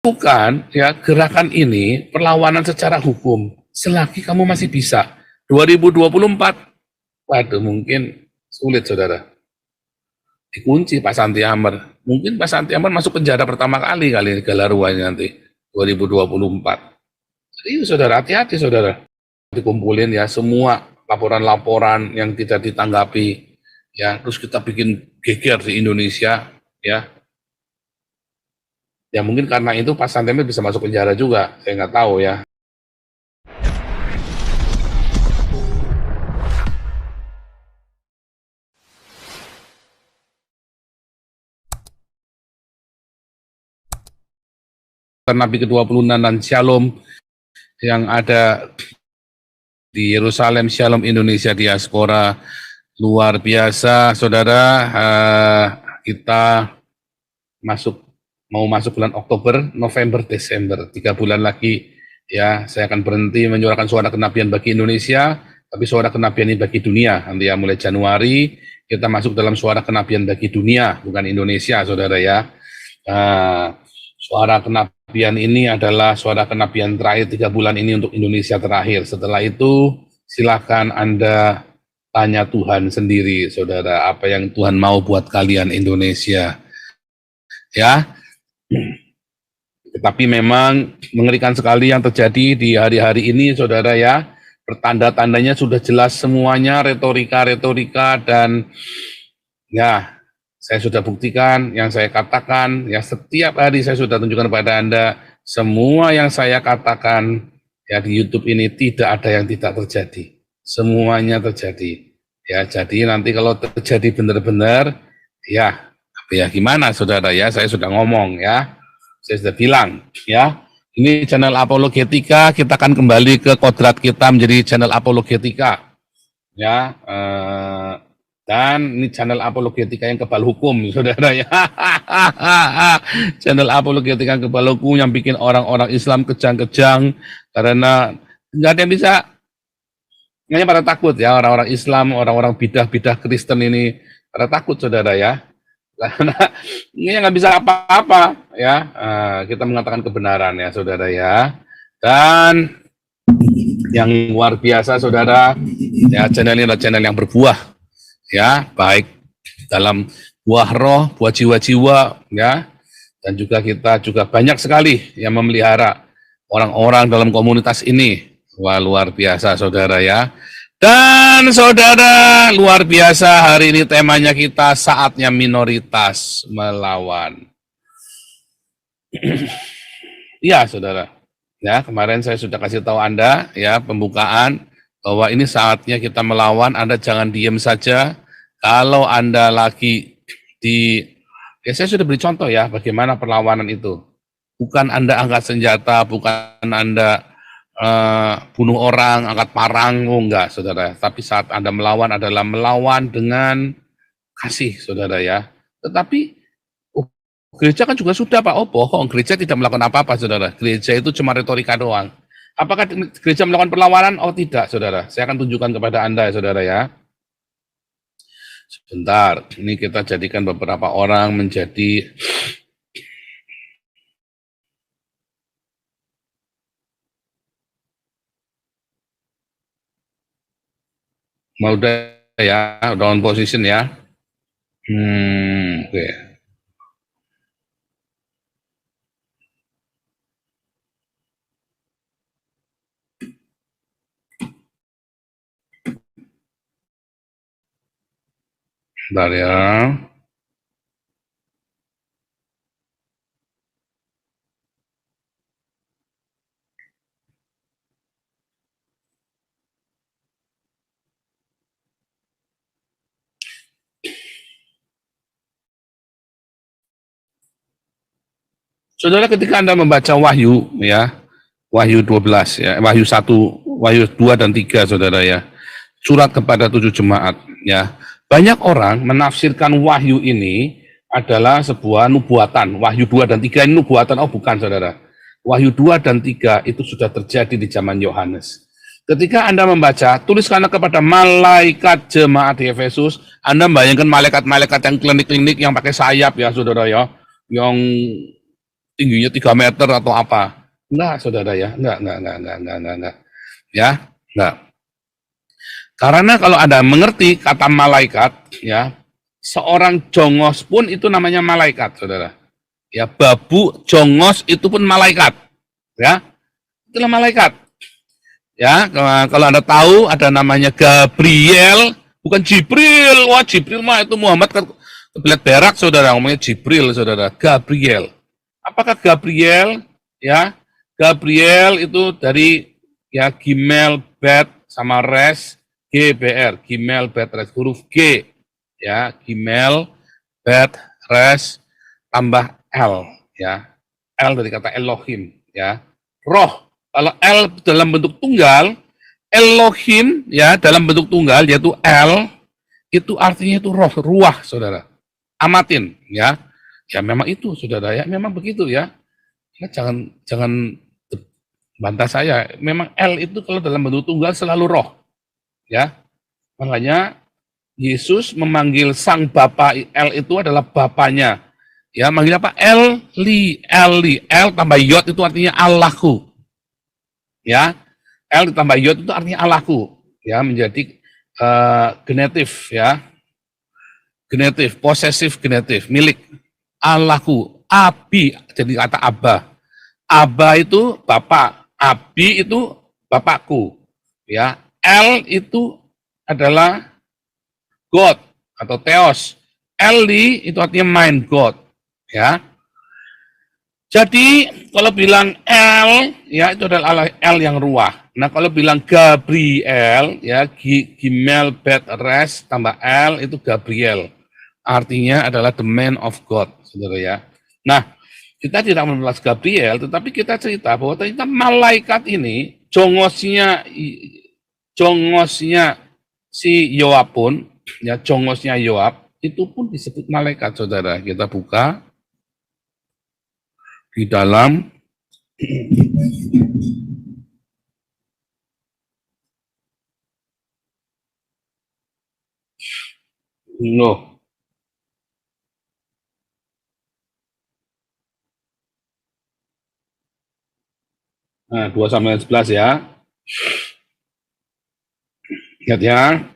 Bukan ya gerakan ini perlawanan secara hukum selagi kamu masih bisa. 2024 waduh mungkin sulit saudara, dikunci Pak Santi Amar, mungkin Pak Santi Amar masuk penjara pertama kali Galaruanya nanti 2024. Jadi saudara, hati-hati saudara, dikumpulin ya semua laporan-laporan yang tidak ditanggapi ya, terus kita bikin geger di Indonesia ya. Ya mungkin karena itu Pak Santi Amar bisa masuk penjara juga, saya nggak tahu ya. Nabi ke-26 dan Shalom yang ada di Yerusalem, Shalom Indonesia Diaspora, luar biasa saudara. Kita mau masuk bulan Oktober, November, Desember, 3 bulan lagi ya. Saya akan berhenti menyuarakan suara kenabian bagi Indonesia, tapi suara kenabian ini bagi dunia. Nanti ya mulai Januari kita masuk dalam suara kenabian bagi dunia, bukan Indonesia saudara ya. Suara kenabian ini adalah suara kenabian terakhir 3 bulan ini untuk Indonesia terakhir. Setelah itu silakan Anda tanya Tuhan sendiri saudara, apa yang Tuhan mau buat kalian Indonesia ya. Tetapi memang mengerikan sekali yang terjadi di hari-hari ini saudara ya. Pertanda-tandanya sudah jelas semuanya, retorika dan ya saya sudah buktikan yang saya katakan, ya setiap hari saya sudah tunjukkan kepada Anda, semua yang saya katakan ya di YouTube ini tidak ada yang tidak terjadi. Semuanya terjadi. Ya, jadi nanti kalau terjadi benar-benar, ya gimana saudara ya, saya sudah ngomong ya, saya sudah bilang ya, ini channel Apologetika, kita akan kembali ke kodrat kita menjadi channel Apologetika ya. Dan ini channel Apologetika yang kebal hukum, saudara ya. Channel Apologetika yang kebal hukum yang bikin orang-orang Islam kejang-kejang karena nggak ada yang bisa. Hanya pada takut ya, orang-orang Islam, orang-orang bidah Kristen ini pada takut, saudara ya. Karena ini nggak bisa apa-apa ya. Kita mengatakan kebenaran ya, saudara ya. Dan yang luar biasa, saudara, ya channel ini adalah channel yang berbuah. Ya, baik dalam buah roh, buah jiwa-jiwa, ya, dan juga kita juga banyak sekali yang memelihara orang-orang dalam komunitas ini. Wah, luar biasa, saudara ya. Dan saudara, luar biasa, hari ini temanya kita saatnya minoritas melawan. Iya, saudara. Ya, kemarin saya sudah kasih tahu Anda, ya, pembukaan, bahwa ini saatnya kita melawan. Anda jangan diam saja. Kalau Anda lagi ya saya sudah beri contoh ya, bagaimana perlawanan itu. Bukan Anda angkat senjata, bukan Anda bunuh orang, angkat parang, enggak, saudara. Tapi saat Anda melawan adalah melawan dengan kasih, saudara ya. Tetapi gereja kan juga sudah, Pak. Oh, bohong. Gereja tidak melakukan apa-apa, saudara. Gereja itu cuma retorika doang. Apakah gereja melakukan perlawanan? Oh, tidak, saudara. Saya akan tunjukkan kepada Anda, saudara ya. Sebentar, ini kita jadikan beberapa orang menjadi mau udah ya, down position ya. Oke. Bentar ya. Saudara, ketika Anda membaca Wahyu ya, Wahyu 12 ya, Wahyu 1, Wahyu 2 dan 3, saudara ya. Surat kepada 7 jemaat ya. Banyak orang menafsirkan Wahyu ini adalah sebuah nubuatan. Wahyu 2 dan 3 ini nubuatan. Oh, bukan, saudara. Wahyu 2 dan 3 itu sudah terjadi di zaman Yohanes. Ketika Anda membaca, tuliskanlah kepada malaikat jemaat di Efesus. Anda membayangkan malaikat-malaikat yang klinik-klinik yang pakai sayap ya, saudara ya, yang tingginya 3 meter atau apa. Enggak, saudara ya, enggak. Ya, enggak. Karena kalau Anda mengerti kata malaikat, ya, seorang jongos pun itu namanya malaikat, saudara. Ya, babu jongos itu pun malaikat, ya, itulah malaikat. Ya, kalau Anda tahu ada namanya Gabriel, bukan Jibril. Wah, Jibril mah itu Muhammad kan kebelet berak, saudara, ngomongnya Jibril, saudara. Gabriel. Apakah Gabriel? Ya, Gabriel itu dari ya Gimel, Bet, sama Res, GBR, Gimel, Bet, Res, huruf G, ya, Gimel, Bet, Res, tambah L, ya, L dari kata Elohim, ya, roh. Kalau L dalam bentuk tunggal, Elohim, ya, dalam bentuk tunggal, yaitu L, itu artinya itu roh, ruah, saudara. Amatin, ya, ya memang itu, saudara, ya, memang begitu, ya. Ya, jangan bantah saya. Memang L itu kalau dalam bentuk tunggal selalu roh, ya. Makanya Yesus memanggil sang Bapa, L itu adalah Bapanya. Ya, manggil apa? Eli, L tambah Yod itu artinya Allahku. Ya, L ditambah Yod itu artinya Allahku. Ya, menjadi genetif, ya. Genetif, posesif genetif, milik Allahku. Abi, jadi kata Abba. Abba itu Bapak, Abi itu Bapakku. Ya, L itu adalah God atau Theos. Eli itu artinya mind God. Ya. Jadi kalau bilang L, ya itu adalah L yang ruah. Nah kalau bilang Gabriel, ya Gimel, Bet, Res, tambah L itu Gabriel. Artinya adalah the man of God, saudara ya. Nah, kita tidak membahas Gabriel, tetapi kita cerita bahwa ternyata malaikat ini, jongosnya si Yoab pun, ya jongosnya Yoab, itu pun disebut malaikat, saudara. Kita buka di dalam Nuh. Nah, 2-11 ya. Lihat ya.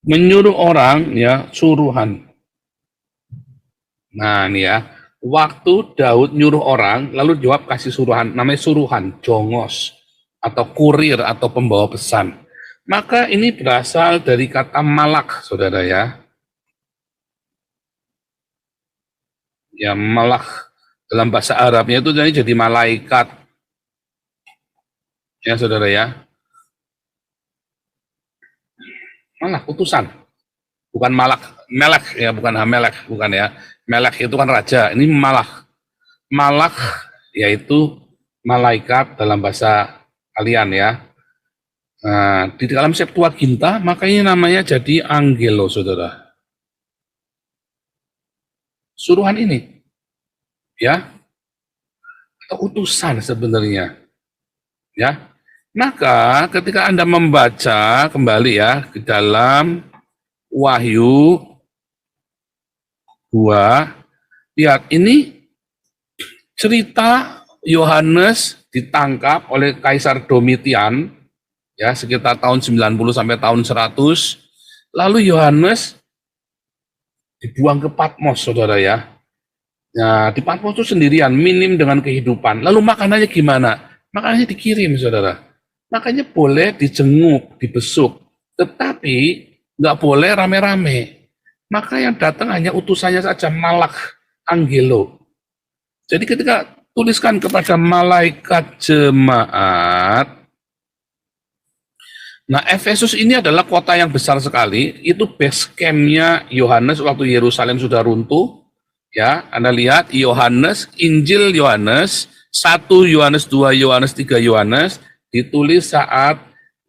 Menyuruh orang ya suruhan. Nah, ini ya. Waktu Daud nyuruh orang, lalu jawab kasih suruhan, namanya suruhan, jongos, atau kurir, atau pembawa pesan. Maka ini berasal dari kata malak, saudara ya. Ya, malak dalam bahasa Arabnya itu jadi malaikat. Ya, saudara ya. Malak, utusan. Bukan malak, melek, ya, bukan hamelek, bukan ya. Melek itu kan raja, ini malak. Malak, yaitu malaikat dalam bahasa kalian ya. Nah, di dalam Septuaginta makanya namanya jadi angelo, saudara. Suruhan ini, ya, atau utusan sebenarnya, ya. Maka ketika Anda membaca kembali ya ke dalam Wahyu 2, lihat ini cerita Yohanes ditangkap oleh Kaisar Domitian ya sekitar tahun 90 sampai tahun 100. Lalu Yohanes dibuang ke Patmos, saudara ya. Nah, di Patmos itu sendirian, minim dengan kehidupan. Lalu makanannya gimana? Makanannya dikirim, saudara. Makanya boleh dijenguk, dibesuk, tetapi nggak boleh rame-rame. Maka yang datang hanya utusannya saja, malak, angelo. Jadi ketika tuliskan kepada malaikat jemaat, nah Efesus ini adalah kota yang besar sekali, itu base camp-nya Yohanes waktu Yerusalem sudah runtuh. Ya, Anda lihat Yohanes, Injil Yohanes, 1 Yohanes, 2 Yohanes, 3 Yohanes, ditulis saat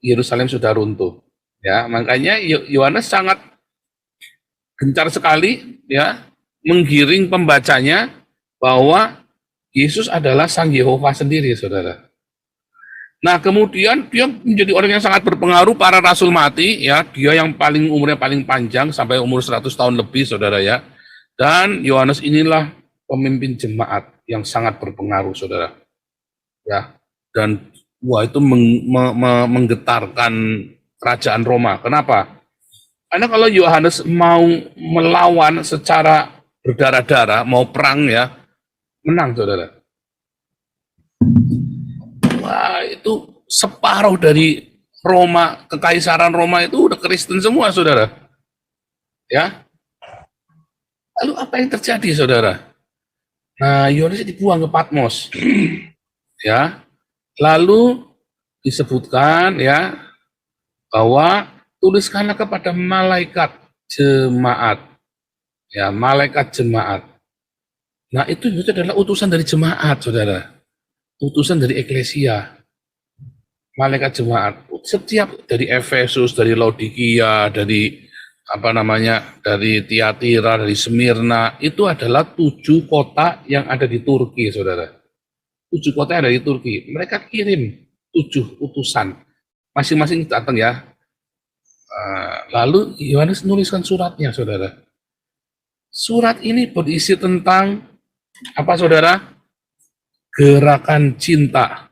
Yerusalem sudah runtuh. Ya, makanya Yohanes sangat gencar sekali ya menggiring pembacanya bahwa Yesus adalah Sang Yehova sendiri, saudara. Nah, kemudian dia menjadi orang yang sangat berpengaruh, para rasul mati, ya, dia yang umurnya paling panjang sampai umur 100 tahun lebih, saudara ya. Dan Yohanes inilah pemimpin jemaat yang sangat berpengaruh, saudara. Ya, dan wah itu menggetarkan kerajaan Roma. Kenapa? Karena kalau Yohanes mau melawan secara berdarah-darah, mau perang ya, menang, saudara. Wah, itu separuh dari Roma, kekaisaran Roma itu udah Kristen semua, saudara. Ya. Lalu apa yang terjadi, saudara? Nah, Yohanes dibuang ke Patmos. Ya. Lalu disebutkan ya bahwa tuliskanlah kepada malaikat jemaat. Ya, malaikat jemaat. Nah, itu adalah utusan dari jemaat, saudara. Utusan dari eklesia, malaikat jemaat. Setiap dari Efesus, dari Laodikia, dari dari Tiatira, dari Smyrna, itu adalah 7 kota yang ada di Turki, saudara. 7 kota yang ada di Turki. Mereka kirim 7 utusan, masing-masing datang ya. Lalu Yohanes nuliskan suratnya, saudara. Surat ini berisi tentang apa, saudara? Gerakan cinta.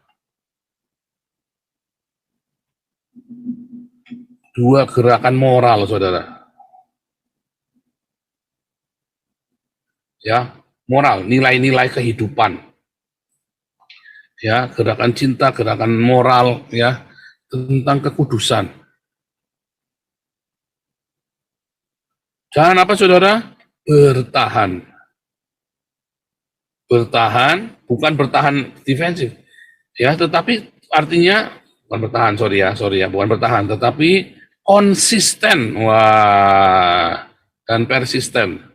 2 gerakan moral, saudara. Ya, moral, nilai-nilai kehidupan. Ya, gerakan cinta, gerakan moral, ya, tentang kekudusan. Jangan apa, saudara? Bertahan. Bertahan, bukan bertahan defensif, ya, tetapi artinya bukan bertahan, bukan bertahan, tetapi konsisten, dan persisten.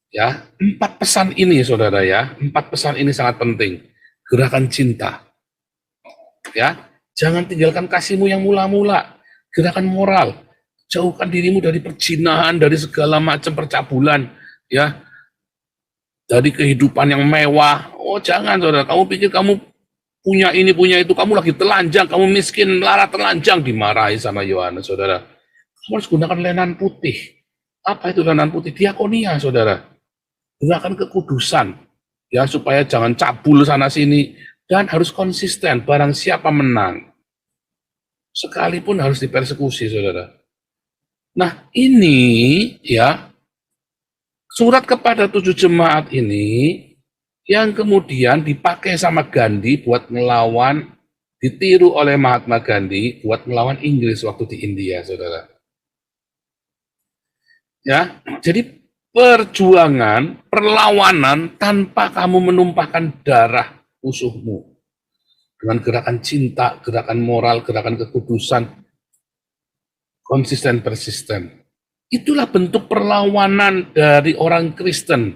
Ya, 4 pesan ini, saudara ya, 4 pesan ini sangat penting. Gerakan cinta, ya, jangan tinggalkan kasihmu yang mula-mula. Gerakan moral, jauhkan dirimu dari perzinahan, dari segala macam percabulan, ya, dari kehidupan yang mewah. Oh, jangan, saudara. Kamu pikir kamu punya ini, punya itu, kamu lagi telanjang, kamu miskin, melarat, telanjang, dimarahi sama Yohanes, saudara. Kamu harus gunakan lenan putih. Apa itu lenan putih? Diakonia, saudara. Gunakan kekudusan, ya, supaya jangan cabul sana sini, dan harus konsisten. Barang siapa menang, sekalipun harus dipersekusi, saudara. Nah, ini ya, surat kepada 7 jemaat ini yang kemudian dipakai sama Gandhi buat ngelawan, ditiru oleh Mahatma Gandhi buat ngelawan Inggris waktu di India, saudara. Ya, jadi perjuangan, perlawanan tanpa kamu menumpahkan darah musuhmu. Dengan gerakan cinta, gerakan moral, gerakan kekudusan, konsisten, persisten. Itulah bentuk perlawanan dari orang Kristen.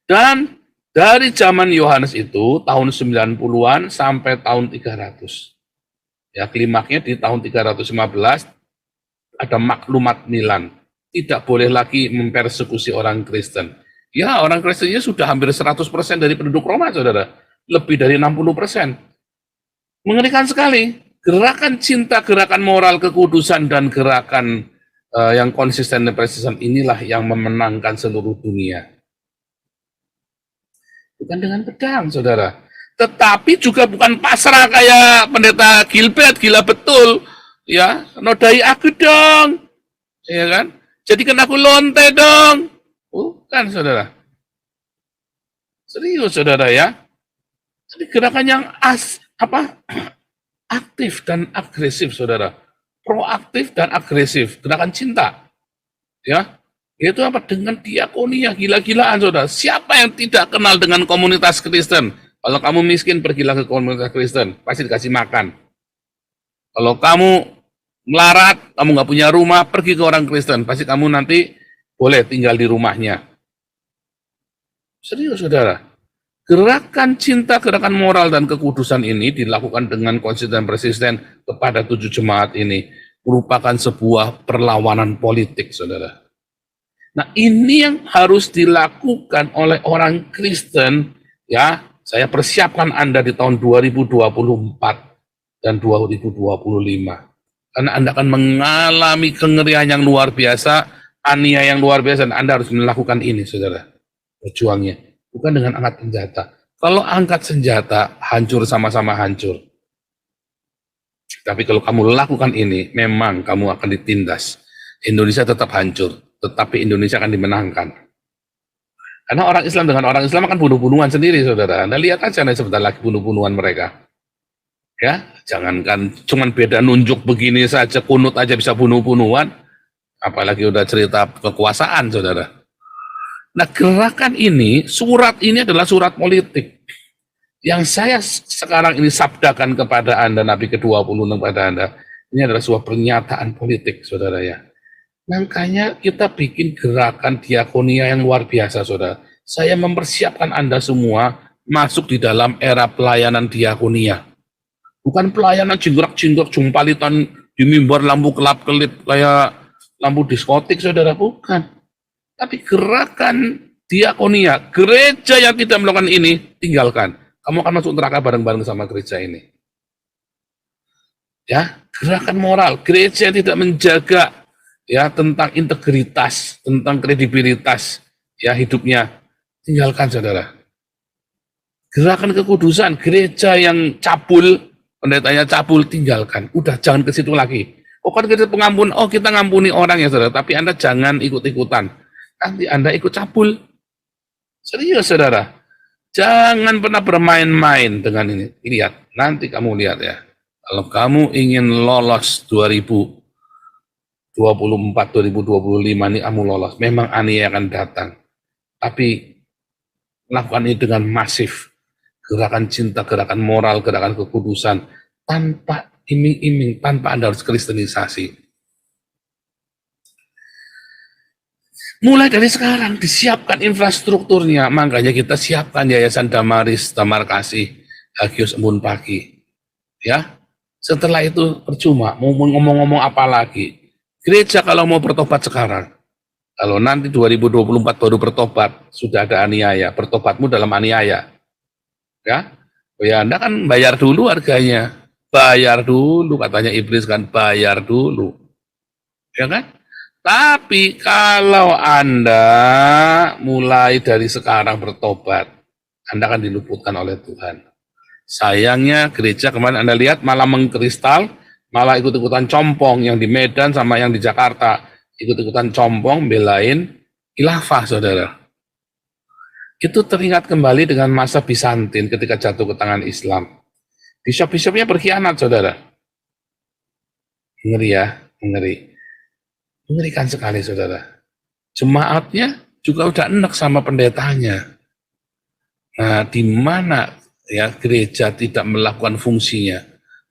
Dan dari zaman Yohanes itu, tahun 90-an sampai tahun 300. Ya, klimaknya di tahun 315, ada maklumat Milan. Tidak boleh lagi mempersekusi orang Kristen. Ya, orang Kristennya sudah hampir 100% dari penduduk Roma, saudara. Lebih dari 60%. Mengerikan sekali. Gerakan cinta, gerakan moral, kekudusan, dan gerakan yang konsisten dan persisten inilah yang memenangkan seluruh dunia. Bukan dengan pedang, saudara. Tetapi juga bukan pasrah kayak pendeta Gilbert, gila betul. Ya, nodai aku dong. Ya kan? Jadikan aku lonte dong. Bukan, saudara. Serius, saudara ya. Jadi gerakan yang aktif dan agresif, saudara. Proaktif dan agresif. Gerakan cinta. Ya. Itu apa? Dengan diakonia, gila-gilaan, saudara. Siapa yang tidak kenal dengan komunitas Kristen? Kalau kamu miskin, pergilah ke komunitas Kristen. Pasti dikasih makan. Kalau kamu melarat, kamu nggak punya rumah, pergi ke orang Kristen. Pasti kamu nanti boleh tinggal di rumahnya. Serius, saudara. Gerakan cinta, gerakan moral, dan kekudusan ini dilakukan dengan konsisten persisten kepada 7 jemaat ini. Merupakan sebuah perlawanan politik, saudara. Nah, ini yang harus dilakukan oleh orang Kristen, ya. Saya persiapkan Anda di tahun 2024 dan 2025. Karena Anda akan mengalami kengerian yang luar biasa, aniaya yang luar biasa, dan Anda harus melakukan ini, saudara. Berjuangnya. Bukan dengan angkat senjata. Kalau angkat senjata, hancur sama-sama hancur. Tapi kalau kamu lakukan ini, memang kamu akan ditindas. Indonesia tetap hancur, tetapi Indonesia akan dimenangkan. Karena orang Islam dengan orang Islam akan bunuh-bunuhan sendiri, saudara. Anda lihat aja nih sebentar lagi bunuh-bunuhan mereka. Ya, jangankan cuman beda nunjuk begini saja, kunut aja bisa bunuh-bunuhan, apalagi udah cerita kekuasaan, saudara. Nah, gerakan ini, surat ini adalah surat politik. Yang saya sekarang ini sabdakan kepada Anda, Nabi ke-20 kepada Anda, ini adalah sebuah pernyataan politik, saudara ya. Makanya kita bikin gerakan diakonia yang luar biasa, saudara. Saya mempersiapkan Anda semua masuk di dalam era pelayanan diakonia. Bukan pelayanan jingkrak-jingkrak, jumpalitan di mimbar lampu kelap-kelip kayak lampu diskotik, saudara. Bukan. Tapi gerakan diakonia, gereja yang tidak melakukan ini, tinggalkan. Kamu akan masuk neraka bareng-bareng sama gereja ini. Ya, gerakan moral, gereja yang tidak menjaga ya tentang integritas, tentang kredibilitas ya hidupnya, tinggalkan, saudara. Gerakan kekudusan, gereja yang cabul, pendetanya cabul, tinggalkan. Udah, jangan ke situ lagi. Oh, kan kita pengampun, oh kita ngampuni orang ya, saudara, tapi Anda jangan ikut-ikutan. Nanti Anda ikut cabul. Serius, saudara. Jangan pernah bermain-main dengan ini. Lihat, nanti kamu lihat ya. Kalau kamu ingin lolos 2024, 2025 ini kamu lolos. Memang aniaya akan datang. Tapi lakukan ini dengan masif. Gerakan cinta, gerakan moral, gerakan kekudusan. Tanpa iming-iming, tanpa Anda harus kristenisasi. Mulai dari sekarang disiapkan infrastrukturnya, makanya kita siapkan Yayasan Damaris, Damar Kasih, Hagios Embun Pagi. Ya, setelah itu percuma, mau ngomong-ngomong apa lagi. Gereja kalau mau bertobat sekarang, kalau nanti 2024 baru bertobat, sudah ada aniaya, bertobatmu dalam aniaya. Ya, oh ya Anda kan bayar dulu harganya, bayar dulu, katanya iblis kan, bayar dulu. Ya kan? Tapi kalau Anda mulai dari sekarang bertobat, Anda akan diluputkan oleh Tuhan. Sayangnya gereja kemarin Anda lihat malah mengkristal, malah ikut-ikutan compong, yang di Medan sama yang di Jakarta, ikut-ikutan compong, belain khilafah, saudara. Itu teringat kembali dengan masa Bizantin ketika jatuh ke tangan Islam. Bishop-bishopnya berkhianat, saudara. Ngeri ya, ngeri. Mengerikan sekali, saudara. Jemaatnya juga udah enek sama pendetanya. Nah, di mana ya gereja tidak melakukan fungsinya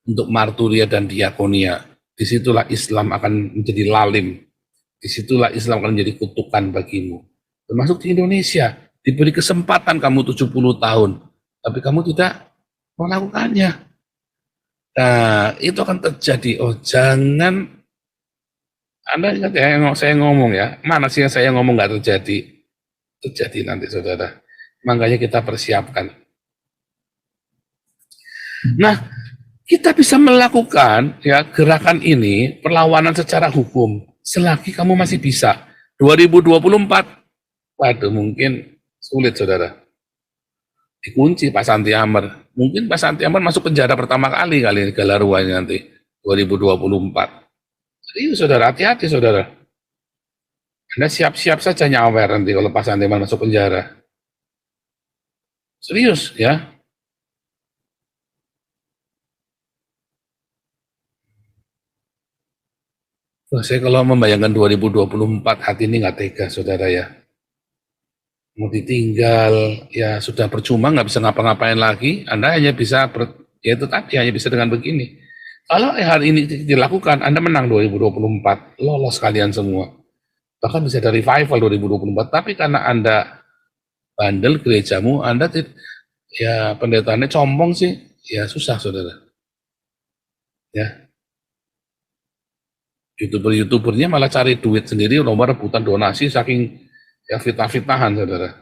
untuk marturia dan diakonia, disitulah Islam akan menjadi lalim. Disitulah Islam akan menjadi kutukan bagimu. Termasuk di Indonesia, diberi kesempatan kamu 70 tahun, tapi kamu tidak melakukannya. Nah, itu akan terjadi. Oh, jangan, Anda ingat ya, saya ngomong ya, mana sih yang saya ngomong nggak terjadi? Terjadi nanti, saudara. Makanya kita persiapkan. Nah, kita bisa melakukan ya gerakan ini, perlawanan secara hukum, selagi kamu masih bisa. 2024, waduh mungkin sulit, saudara. Dikunci Pak Santi Amar. Mungkin Pak Santi Amar masuk penjara pertama kali Galaruanya nanti, 2024. Serius, saudara, hati-hati, saudara. Anda siap-siap saja nyawer nanti kalau Pak Santi Amar masuk penjara. Serius, ya. Saya kalau membayangkan 2024, hati ini nggak tega, saudara ya. Mau ditinggal, ya sudah percuma, nggak bisa ngapa-ngapain lagi. Anda hanya bisa, ya itu tadi, hanya bisa dengan begini. Kalau hari ini dilakukan, Anda menang 2024, lolos kalian semua. Bahkan bisa ada revival 2024, tapi karena Anda bandel gerejamu, Anda ya pendetanya combong sih, ya susah, saudara. Ya, YouTubernya malah cari duit sendiri, lomba rebutan donasi saking ya fitnah-fitnahan, saudara.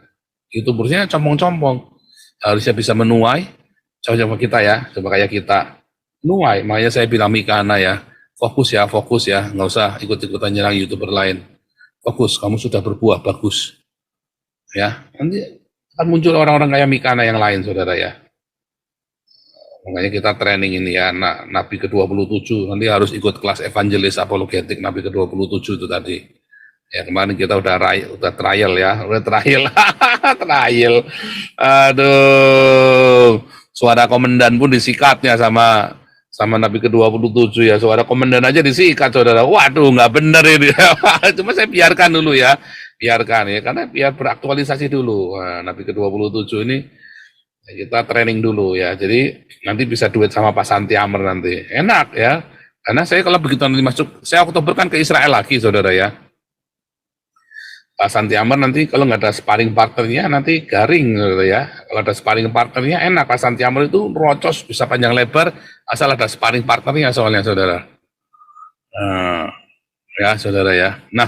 YouTubernya compong-compong, harusnya bisa menuai, coba kita ya, coba kayak kita nuai. Makanya saya bilang Mikana ya, fokus ya, nggak usah ikut-ikutan nyerang YouTuber lain. Fokus, kamu sudah berbuah bagus, ya. Nanti akan muncul orang-orang kayak Mikana yang lain, saudara ya. Makanya kita training ini ya, Nabi ke-27, nanti harus ikut kelas evangelis apologetik Nabi ke-27 itu tadi. Ya kemarin kita udah trial ya, udah trial, trial. Aduh, suara komandan pun disikatnya sama Nabi ke-27 ya, suara komandan aja disikat, saudara. Waduh, nggak bener ini. Cuma saya biarkan dulu ya, biarkan ya, karena biar beraktualisasi dulu. Nah, Nabi ke-27 ini kita training dulu ya, jadi nanti bisa duet sama Pak Santi Amr nanti, enak ya, karena saya kalau begitu nanti masuk, saya Oktober kan ke Israel lagi, saudara ya. Pak Santi Amr nanti kalau nggak ada sparring partnernya nanti garing, saudara ya. Kalau ada sparring partnernya enak, Pak Santi Amr itu rocos, bisa panjang lebar, asal ada sparring partnernya soalnya, saudara. Nah, ya saudara ya. Nah,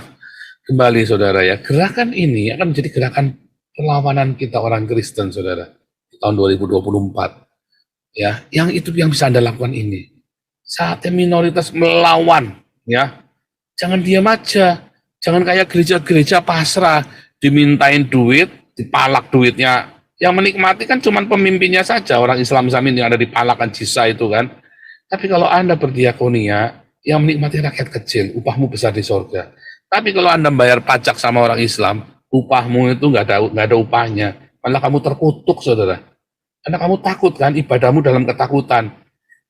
kembali saudara ya, gerakan ini akan menjadi gerakan perlawanan kita orang Kristen, saudara, tahun 2024 ya, yang itu yang bisa Anda lakukan ini. Saatnya minoritas melawan ya, jangan diam aja, jangan kayak gereja-gereja pasrah, dimintain duit, dipalak duitnya, yang menikmati kan cuma pemimpinnya saja, orang Islam yang ada di palakan jisa itu kan. Tapi kalau Anda berdiakonia, yang menikmati rakyat kecil, upahmu besar di sorga. Tapi kalau Anda bayar pajak sama orang Islam, upahmu itu nggak ada upahnya, malah kamu terkutuk, saudara. Karena kamu takut kan, ibadahmu dalam ketakutan.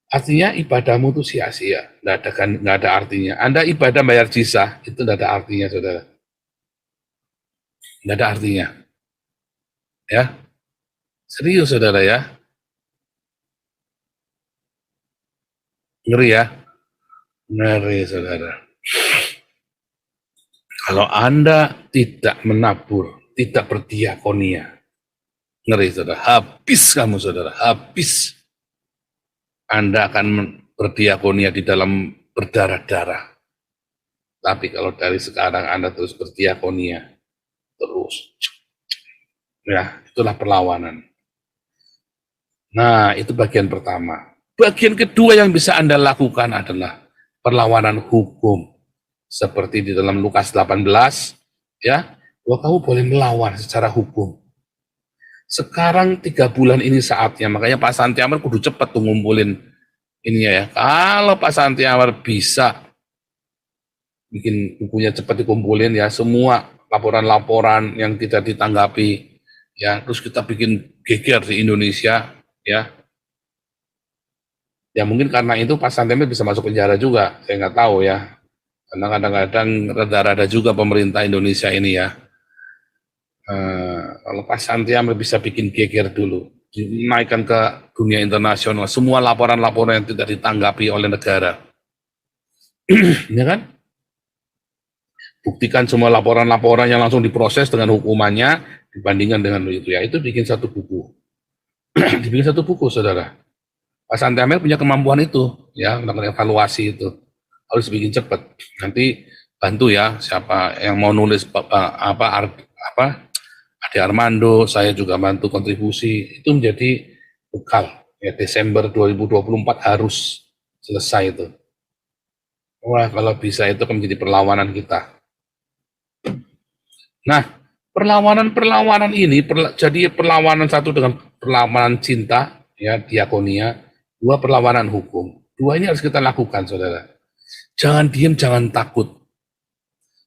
Artinya ibadahmu itu sia-sia, nggak ada artinya. Anda ibadah bayar jizah, itu nggak ada artinya, saudara. Nggak ada artinya. Ya, serius, saudara ya. Ngeri ya, ngeri, saudara. Kalau Anda tidak menabur, tidak berdiakonia, ngeri, saudara. Habis kamu, saudara. Habis. Anda akan berdiakonia di dalam berdarah-darah. Tapi kalau dari sekarang Anda terus berdiakonia, terus, ya itulah perlawanan. Nah, itu bagian pertama. Bagian kedua yang bisa Anda lakukan adalah perlawanan hukum. Seperti di dalam Lukas 18, ya, bahwa kamu boleh melawan secara hukum. Sekarang 3 bulan ini saatnya, makanya Pak Santi Amr kudu cepat tuh ngumpulin ininya ya. Kalau Pak Santi Amr bisa bikin bukunya cepat dikumpulin ya, semua laporan-laporan yang tidak ditanggapi ya, terus kita bikin geger di Indonesia ya. Ya mungkin karena itu Pak Santi Amr bisa masuk penjara juga, saya nggak tahu ya. Karena kadang-kadang rada-rada juga pemerintah Indonesia ini ya. Kalau Pak Santi Amr bisa bikin geger dulu, dinaikkan ke dunia internasional, semua laporan-laporan yang tidak ditanggapi oleh negara. Ya kan? Buktikan semua laporan-laporan yang langsung diproses dengan hukumannya, dibandingkan dengan itu ya, itu bikin satu buku. Dibikin satu buku, saudara. Pak Santi Amr punya kemampuan itu, ya, melakukan evaluasi itu. Harus bikin cepat. Nanti bantu ya, siapa yang mau nulis apa Ade Armando, saya juga bantu kontribusi, itu menjadi bekal. Ya, Desember 2024 harus selesai itu. Wah, kalau bisa itu akan menjadi perlawanan kita. Nah, perlawanan-perlawanan ini, jadi perlawanan satu dengan perlawanan cinta, ya, diakonia, 2 perlawanan hukum. 2 ini harus kita lakukan, saudara. Jangan diam, jangan takut.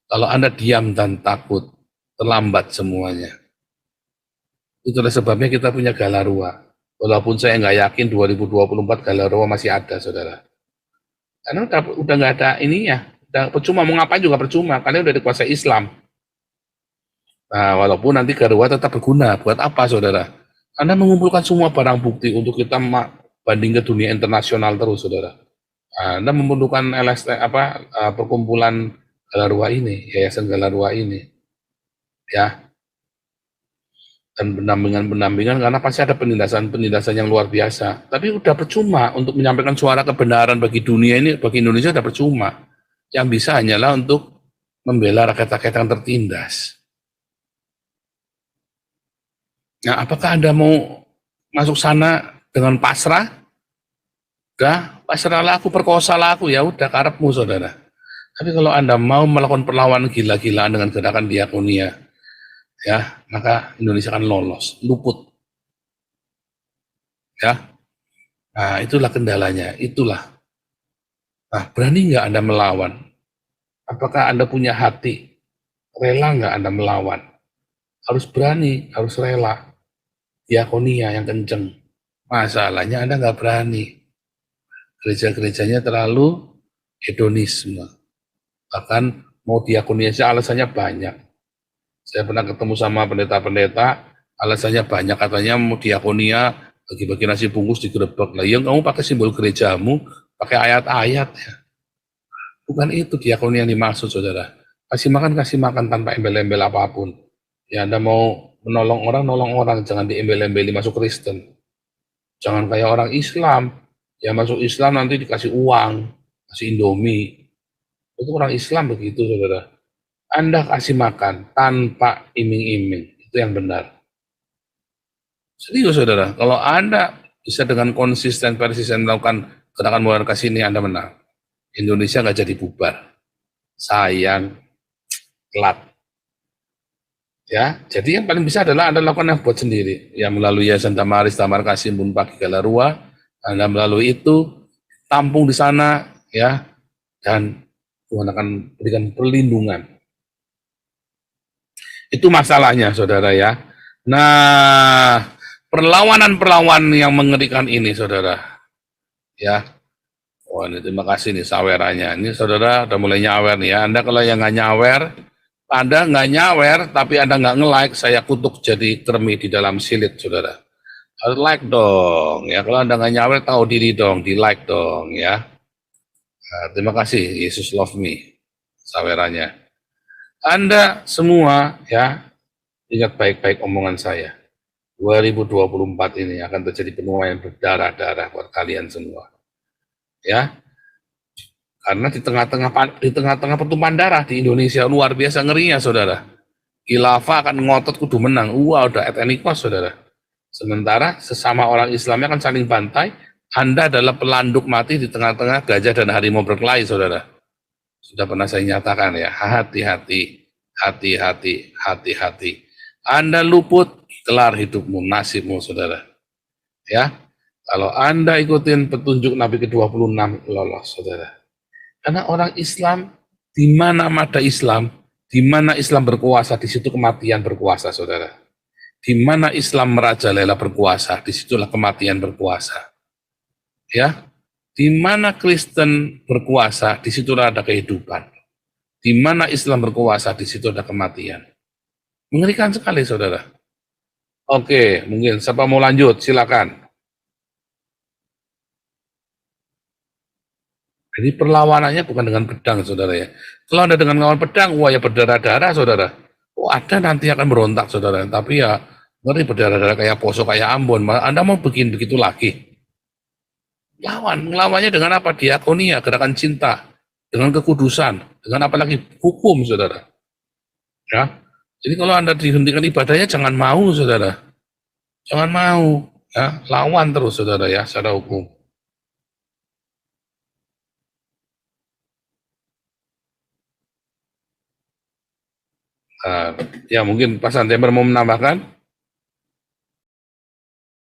Kalau Anda diam dan takut, terlambat semuanya. Itulah sebabnya kita punya Galarua. Walaupun saya nggak yakin 2024 Galarua masih ada, saudara. Karena udah nggak ada ininya. Udah percuma, mau ngapain juga percuma, karena udah dikuasai Islam. Nah, walaupun nanti Galarua tetap berguna. Buat apa, saudara? Anda mengumpulkan semua barang bukti untuk kita banding ke dunia internasional terus, saudara. Anda memerlukan perkumpulan Galarua ini, Yayasan Galarua ini. Ya, dan pendampingan karena pasti ada penindasan yang luar biasa. Tapi udah percuma untuk menyampaikan suara kebenaran bagi dunia ini, bagi Indonesia udah percuma. Yang bisa hanyalah untuk membela rakyat-rakyat yang tertindas. Nah, apakah Anda mau masuk sana dengan pasrah? Udah, pasrahlah aku, perkosalah aku, ya udah karepmu saudara. Tapi kalau Anda mau melakukan perlawanan gila-gilaan dengan gerakan diakonia, ya, maka Indonesia akan lolos, luput, ya. Nah, itulah kendalanya, itulah. Nah, berani nggak Anda melawan? Apakah Anda punya hati? Rela nggak Anda melawan? Harus berani, harus rela. Diakonia yang kenceng. Masalahnya Anda nggak berani. Gereja-gerejanya terlalu hedonisme. Bahkan mau diakonia saja alasannya banyak. Saya pernah ketemu sama pendeta-pendeta, alasannya banyak, katanya mau diakonia, bagi-bagi nasi bungkus digerebek. Lah, yang kamu pakai simbol gerejamu, pakai ayat-ayat ya. Bukan itu diakonia yang dimaksud, saudara. Kasih makan tanpa embel-embel apapun. Ya, Anda mau menolong orang, nolong orang, jangan diembel-embeli masuk Kristen. Jangan kayak orang Islam, ya masuk Islam nanti dikasih uang, kasih Indomie. Itu orang Islam begitu, saudara. Anda kasih makan tanpa iming-iming, itu yang benar. Serius, saudara. Kalau Anda bisa dengan konsisten, persisten melakukan gerakan moral kasih ini, Anda menang. Indonesia nggak jadi bubar. Sayang, telat. Ya, jadi yang paling bisa adalah Anda lakukan yang buat sendiri. Ya, melalui Yayasan Damaris, Damar Kasih, Bun Pagi Galarua, Anda melalui itu, tampung di sana, ya, dan Tuhan akan berikan perlindungan. Itu masalahnya, saudara ya. Nah, perlawanan-perlawanan yang mengerikan ini, saudara. Ya, wah ini terima kasih nih sawerannya. Ini saudara udah mulai nyawer nih ya. Anda kalau yang nggak nyawer, Anda nggak nyawer, tapi Anda nggak nge-like, saya kutuk jadi kermi di dalam silit, saudara. Harus like dong, ya. Kalau Anda nggak nyawer, tahu diri dong, di like dong, ya. Nah, terima kasih, Yesus love me, sawerannya. Anda semua, ya, ingat baik-baik omongan saya. 2024 ini akan terjadi penuaian berdarah-darah buat kalian semua. Ya, karena di tengah-tengah pertumpahan darah di Indonesia luar biasa ngerinya, saudara. Khilafah akan ngotot kudu menang. Wah, udah at any cost, saudara. Sementara sesama orang Islamnya akan saling bantai. Anda adalah pelanduk mati di tengah-tengah gajah dan harimau berkelahi, saudara. Sudah pernah saya nyatakan ya, hati-hati, hati-hati, hati-hati. Anda luput, kelar hidupmu, nasibmu, saudara. Ya, kalau Anda ikutin petunjuk Nabi ke-26, lolos, saudara. Karena orang Islam, di mana ada Islam, di mana Islam berkuasa, di situ kematian berkuasa, saudara. Di mana Islam merajalela berkuasa, disitulah kematian berkuasa. Ya, di mana Kristen berkuasa, disitulah ada kehidupan. Di mana Islam berkuasa, di situ ada kematian. Mengerikan sekali, saudara. Oke, mungkin siapa mau lanjut, silakan. Jadi perlawanannya bukan dengan pedang, saudara ya. Kalau Anda dengan ngelawan pedang, wah ya berdarah-darah, saudara. Oh, ada nanti akan berontak, saudara. Tapi ya, ngeri berdarah-darah kayak Poso, kayak Ambon. Anda mau bikin begitu lagi? Lawan, melawannya dengan apa? Diakonia, gerakan cinta, dengan kekudusan, dengan apalagi hukum, saudara. Ya, jadi kalau Anda dihentikan ibadahnya, jangan mau, saudara. Jangan mau, ya, lawan terus, saudara ya, secara hukum. Nah, ya mungkin Pak Santemer mau menambahkan.